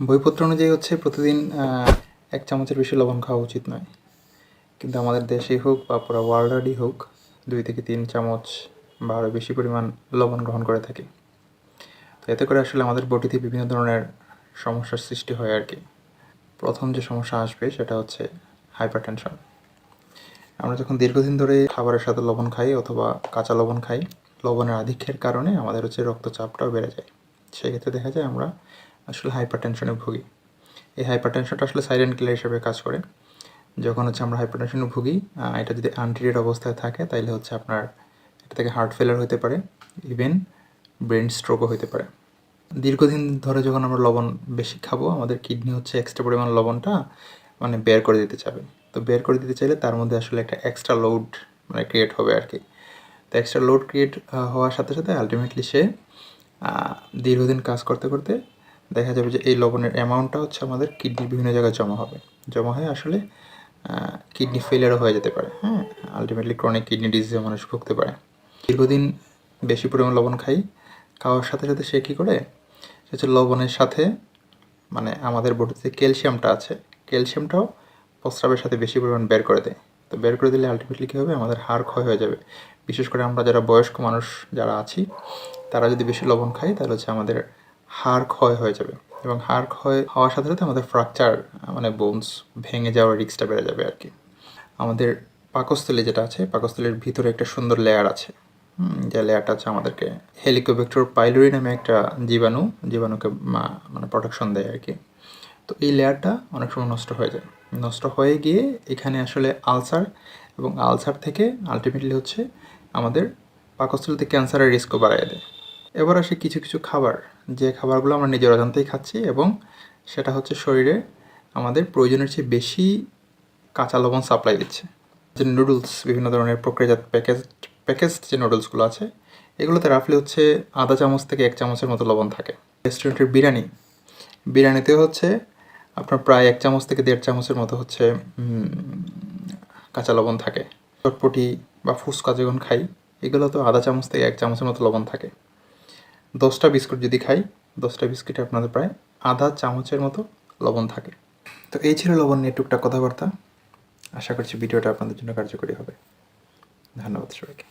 বইপত্র অনুযায়ী হচ্ছে প্রতিদিন 1 চামচের বেশি লবণ খাওয়া উচিত নয়। কিন্তু আমাদের দেশেই হোক বা পুরা ওয়ার্ল্ডেই হোক 2 থেকে 3 চামচ বা আরও বেশি পরিমাণ লবণ গ্রহণ করে থাকি। তো এতে করে আসলে আমাদের বডিতে বিভিন্ন ধরনের সমস্যার সৃষ্টি হয় আর কি। প্রথম যে সমস্যা আসবে সেটা হচ্ছে হাইপারটেনশন। আমরা যখন দীর্ঘদিন ধরে খাবারের সাথে লবণ খাই অথবা কাঁচা লবণ খাই, লবণের আধিক্যের কারণে আমাদের হচ্ছে রক্তচাপটাও বেড়ে যায়। সেক্ষেত্রে দেখা যায় আমরা আসলে হাইপারটেনশনে ভুগি। এই হাইপারটেনশনটা আসলে সাইলেন্ট কিলার হিসেবে কাজ করে। যখন হচ্ছে আমরা হাইপারটেনশনে ভুগি, এটা যদি আনট্রিটেড অবস্থায় থাকে তাইলে হচ্ছে আপনার এটা থেকে হার্ট ফেলিয়ার হতে পারে, ইভেন ব্রেন স্ট্রোকও হতে পারে। দীর্ঘদিন ধরে যখন আমরা লবণ বেশি খাবো, আমাদের কিডনি হচ্ছে এক্সট্রা পরিমাণ লবণটা বের করে দিতে চাবে। তো বের করে দিতে চাইলে তার মধ্যে আসলে একটা এক্সট্রা লোড ক্রিয়েট হবে আর কি। তো এক্সট্রা লোড ক্রিয়েট হওয়ার সাথে সাথে আলটিমেটলি সে দীর্ঘদিন কাজ করতে করতে দেখা যাবে যে এই লবণের অ্যামাউন্টটা হচ্ছে আমাদের কিডনির বিভিন্ন জায়গায় জমা হবে। জমা হয়ে আসলে কিডনি ফেলিয়ারও হয়ে যেতে পারে। হ্যাঁ, আলটিমেটলি ক্রনিক কিডনি ডিজিজে মানুষ ভুগতে পারে। দীর্ঘদিন বেশি পরিমাণ লবণ খাওয়ার সাথে সাথে সে কী করে, সে হচ্ছে লবণের সাথে আমাদের বডিতে ক্যালসিয়ামটা আছে, ক্যালসিয়ামটাও প্রস্রাবের সাথে বেশি পরিমাণ বের করে দেয়। তো বের করে দিলে আলটিমেটলি কী হবে, আমাদের হাড় ক্ষয় হয়ে যাবে। বিশেষ করে আমরা যারা বয়স্ক মানুষ যারা আছি, তারা যদি বেশি লবণ খাই তাহলে হচ্ছে আমাদের হাড় ক্ষয় হয়ে যাবে, এবং হাড় ক্ষয় হওয়ার সাথে সাথে আমাদের ফ্র্যাকচার বোনস ভেঙে যাওয়ার রিস্কটা বেড়ে যাবে আর কি। আমাদের পাকস্থলী যেটা আছে, পাকস্থলীর ভিতরে একটা সুন্দর লেয়ার আছে, যে লেয়ারটা হচ্ছে আমাদেরকে হেলিকোব্যাক্টর পাইলোরি নামে একটা জীবাণুকে প্রোটেকশন দেয় আর কি। তো এই লেয়ারটা অনেক সময় নষ্ট হয়ে যায়, নষ্ট হয়ে গিয়ে এখানে আসলে আলসার, এবং আলসার থেকে আলটিমেটলি হচ্ছে আমাদের পাকস্থলীতে ক্যান্সারের রিস্কও বাড়ায় দেয়। এবার আসে কিছু কিছু খাবার, যে খাবারগুলো আমরা নিজের অজান্তেই খাচ্ছি এবং সেটা হচ্ছে শরীরে আমাদের প্রয়োজনের চেয়ে বেশি কাঁচা লবণ সাপ্লাই দিচ্ছে। যে নুডলস, বিভিন্ন ধরনের প্রক্রিয়াজাত প্যাকেজড যে নুডলসগুলো আছে, এগুলোতে রাফলি হচ্ছে আধা চামচ থেকে 1 চামচের মতো লবণ থাকে। রেস্টুরেন্টের বিরিয়ানিতেও হচ্ছে আপনার প্রায় 1 চামচ থেকে 1.5 চামচের মতো হচ্ছে কাঁচা লবণ থাকে। চটপটি বা ফুচকা যখন খাই, এগুলো তো আধা চামচ থেকে 1 চামচের মতো লবণ থাকে। 10টা বিস্কুট যদি খাই, 10টা বিস্কুটে আপনাদের প্রায় আধা চামচের মতো লবণ থাকে। তো এই ছিল লবণ নিয়ে টুকটাক কথাবার্তা। আশা করছি ভিডিওটা আপনাদের জন্য কার্যকরী হবে। ধন্যবাদ সবাইকে।